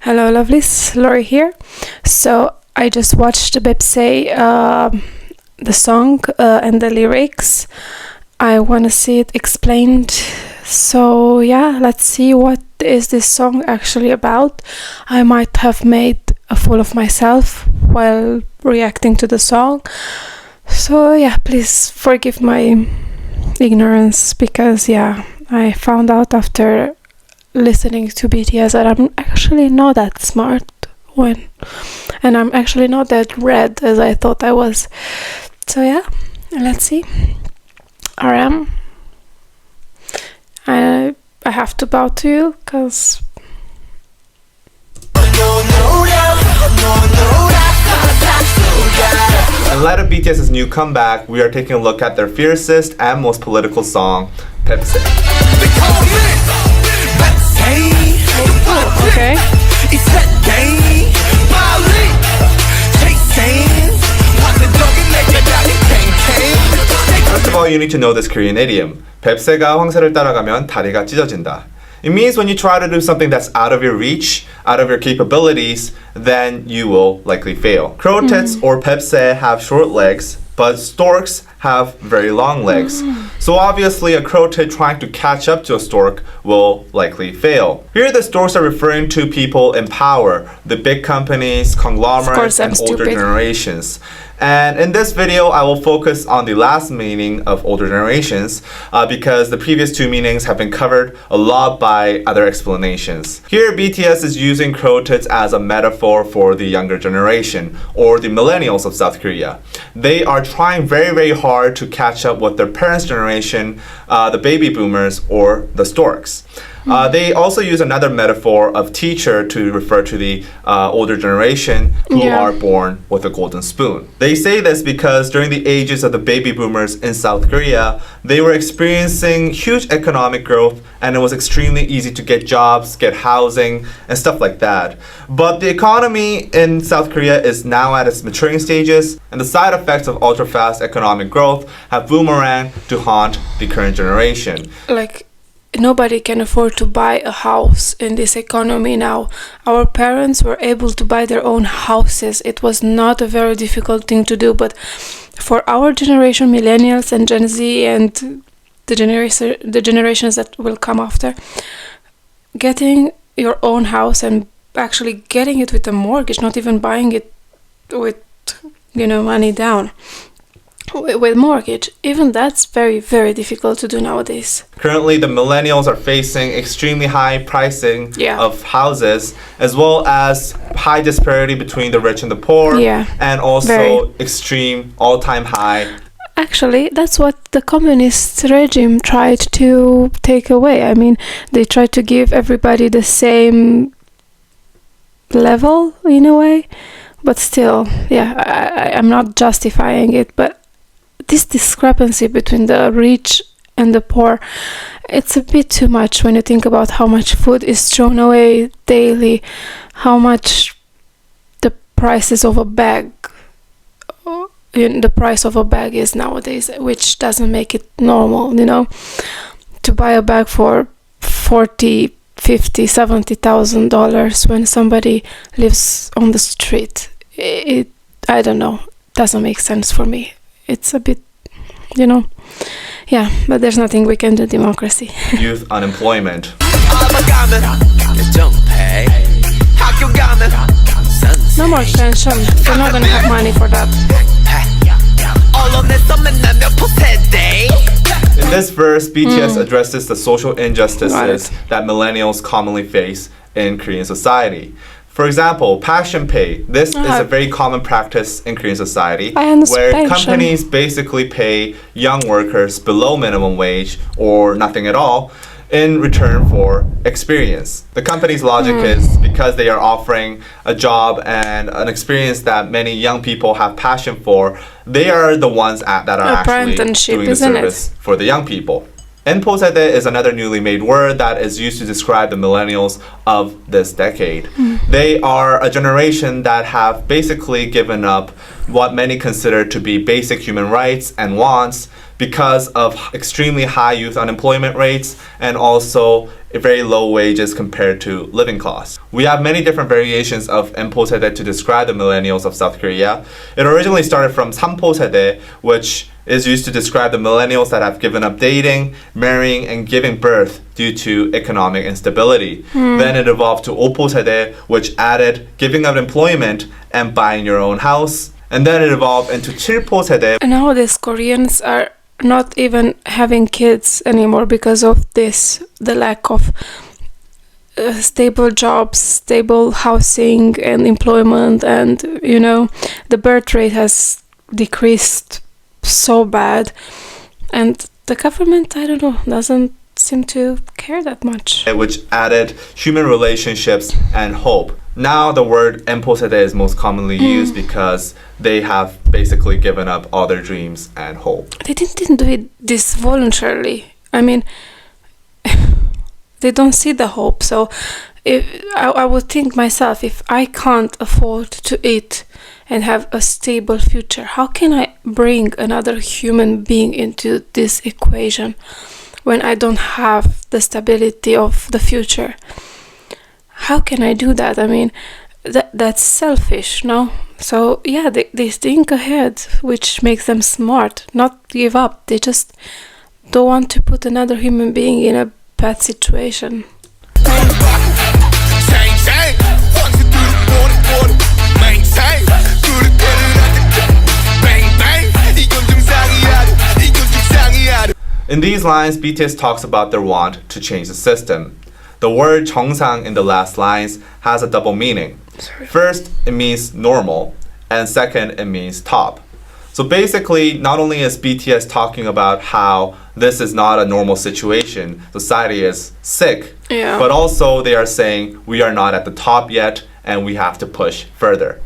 Hello, lovelies. Lori here. So I just watched Baepsae, the song and the lyrics. I want to see it explained. So yeah, let's see what is this song actually about. I might have made a fool of myself while reacting to the song. So yeah, please forgive my ignorance because I found out after listening to BTS that I'm actually not that smart and I'm actually not that red as I thought I was. So yeah, let's see. RM, I have to bow to you because in light of BTS's new comeback, we are taking a look at their fiercest and most political song, Baepsae. okay. First of all, you need to know this Korean idiom. 뱁새가 황새를 따라가면 다리가 찢어진다. It means when you try to do something that's out of your reach, out of your capabilities, then you will likely fail. Crow tits or Baepsae have short legs, but storks have very long legs. So obviously a crow tit trying to catch up to a stork will likely fail. Here the storks are referring to people in power, the big companies, conglomerates, and older generations. And in this video, I will focus on the last meaning of older generations because the previous two meanings have been covered a lot by other explanations. Here, BTS is using crow tits as a metaphor for the younger generation, or the millennials of South Korea. They are trying very, very hard to catch up with their parents' generation, the baby boomers, or the storks. They also use another metaphor of teacher to refer to the older generation who are born with a golden spoon. They say this because during the ages of the baby boomers in South Korea, they were experiencing huge economic growth and it was extremely easy to get jobs, get housing, and stuff like that. But the economy in South Korea is now at its maturing stages, and the side effects of ultra-fast economic growth have boomeranged to haunt the current generation. Like, nobody can afford to buy a house in this economy now. Our parents were able to buy their own houses. It was not a very difficult thing to do, but for our generation, millennials and Gen Z and the generations that will come after, getting your own house and actually getting it with a mortgage, not even buying it with money down, with mortgage, even that's very, very difficult to do nowadays. Currently, the millennials are facing extremely high pricing of houses, as well as high disparity between the rich and the poor, and also extreme all-time high. Actually, that's what the communist regime tried to take away. I mean, they tried to give everybody the same level in a way, but still, I'm not justifying it, but this discrepancy between the rich and the poor, it's a bit too much when you think about how much food is thrown away daily, how much the prices of a bag is nowadays, which doesn't make it normal, to buy a bag for $40,000, $50,000, $70,000 when somebody lives on the street. I don't know, doesn't make sense for me. It's a bit, but there's nothing we can do. Democracy. Youth unemployment. No more tension. We're not gonna have money for that. In this verse, BTS addresses the social injustices that millennials commonly face in Korean society. For example, passion pay. This is a very common practice in Korean society where companies basically pay young workers below minimum wage or nothing at all in return for experience. The company's logic is because they are offering a job and an experience that many young people have passion for, they are the ones that are actually doing the service for the young people. Enpo sedae is another newly made word that is used to describe the millennials of this decade. They are a generation that have basically given up what many consider to be basic human rights and wants because of extremely high youth unemployment rates and also very low wages compared to living costs. We have many different variations of Enpo sedae to describe the millennials of South Korea. It originally started from Sampo sedae, which is used to describe the millennials that have given up dating, marrying, and giving birth due to economic instability. Then it evolved to Opo sedae, which added giving up employment and buying your own house. And then it evolved into Chilpo sedae. Nowadays, Koreans are not even having kids anymore because of this, the lack of stable jobs, stable housing and employment, and the birth rate has decreased so bad, and the government, I don't know, doesn't seem to care that much. Which added human relationships and hope. Now the word Enpo sedae is most commonly used because they have basically given up all their dreams and hope. They didn't do this voluntarily. I mean, they don't see the hope. So I would think myself, if I can't afford to eat and have a stable future, how can I bring another human being into this equation when I don't have the stability of the future? How can I do that? I mean, that's selfish, no? So yeah, they think ahead, which makes them smart, not give up. They just don't want to put another human being in a bad situation. In these lines, BTS talks about their want to change the system. The word 정상 in the last lines has a double meaning. First, it means normal, and second, it means top. So basically, not only is BTS talking about how this is not a normal situation, society is sick, but also they are saying we are not at the top yet and we have to push further.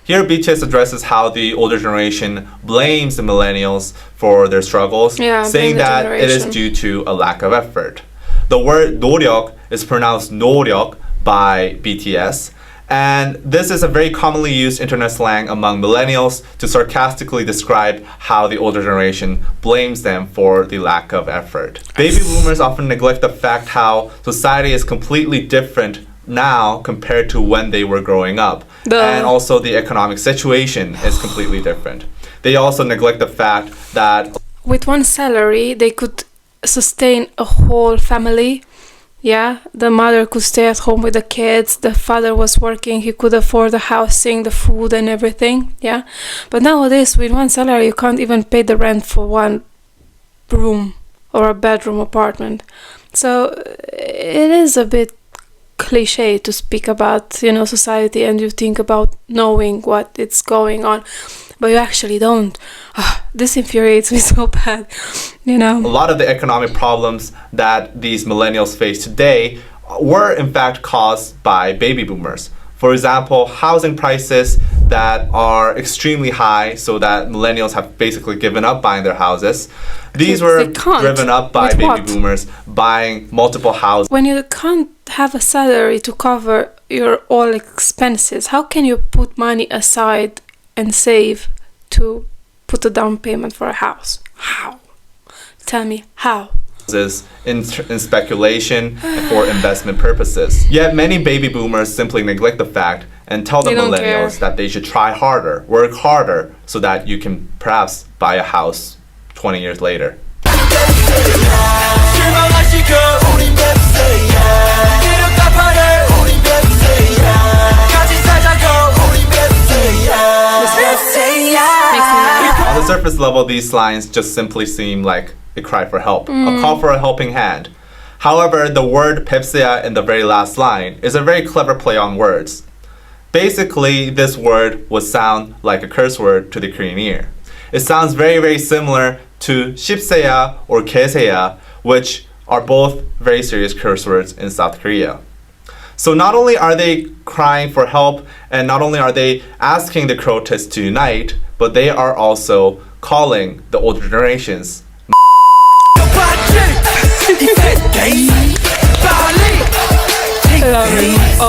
Here, BTS addresses how the older generation blames the millennials for their struggles, saying that it is due to a lack of effort. The word 노력 is pronounced 노력 by BTS, and this is a very commonly used internet slang among millennials to sarcastically describe how the older generation blames them for the lack of effort. Baby boomers often neglect the fact how society is completely different now compared to when they were growing up. And also the economic situation is completely different. They also neglect the fact that with one salary they could sustain a whole family. Yeah, the mother could stay at home with the kids, the father was working, he could afford the housing, the food and everything. Yeah, but nowadays with one salary you can't even pay the rent for one room or a bedroom apartment. So it is a bit cliche to speak about society, and you think about knowing what it's going on, but you actually don't. This infuriates me so bad. A lot of the economic problems that these millennials face today were in fact caused by baby boomers. For example, housing prices that are extremely high, so that millennials have basically given up buying their houses. These were driven up by baby boomers buying multiple houses. When you can't have a salary to cover your all expenses, how can you put money aside and save to put a down payment for a house? How? Tell me how. In speculation for investment purposes. Yet many baby boomers simply neglect the fact and tell the millennials that they should try harder, work harder, so that you can perhaps buy a house 20 years later. On the surface level, these lines just simply seem like a cry for help, a call for a helping hand. However, the word Baepsae in the very last line is a very clever play on words. Basically, this word would sound like a curse word to the Korean ear. It sounds very, very similar to shipseya or keseya, which are both very serious curse words in South Korea. So not only are they crying for help, and not only are they asking the protests to unite, but they are also calling the older generations. Love it.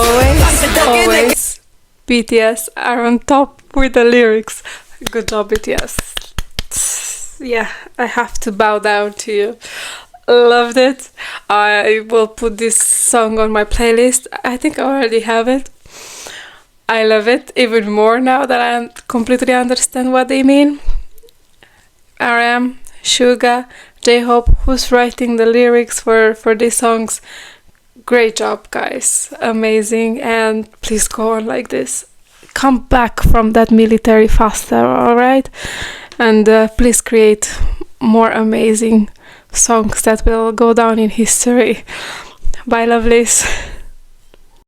Always. BTS are on top with the lyrics. Good job, BTS. Yeah, I have to bow down to you. Loved it. I will put this song on my playlist. I think I already have it. I love it even more now that I completely understand what they mean. RM, Suga, J-Hope, who's writing the lyrics for these songs. Great job, guys. Amazing. And please go on like this. Come back from that military faster, alright? And please create more amazing songs that will go down in history. Bye, lovelies.